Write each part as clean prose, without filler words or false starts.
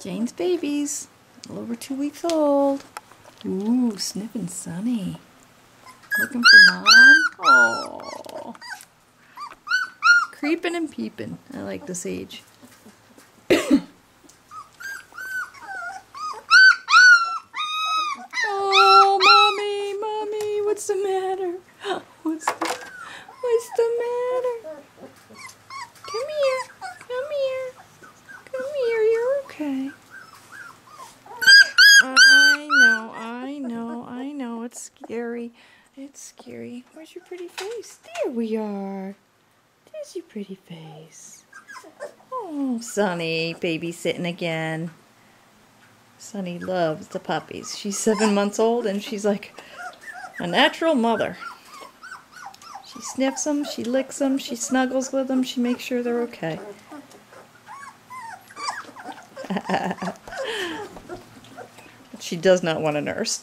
Jane's babies, a little over 2 weeks old. Ooh, sniffing Sunny. Looking for mom. Oh, creeping and peeping. I like this age. Oh, mommy, what's the matter? What's the matter? Come here, you're okay. I know, it's scary. It's scary. Where's your pretty face? There we are. There's your pretty face. Oh, Sunny, babysitting again. Sunny loves the puppies. She's 7 months old and she's like a natural mother. She sniffs them, she licks them, she snuggles with them, she makes sure they're okay. But she does not want a nurse.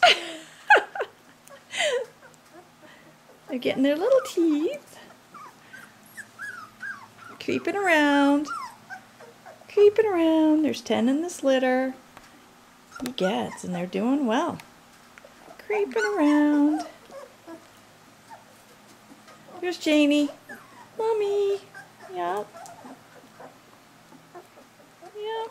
They're getting their little teeth. Creeping around. Creeping around. There's 10 in this litter. He gets, and they're doing well. Creeping around. Here's Janie. Mommy. Yep. Yep.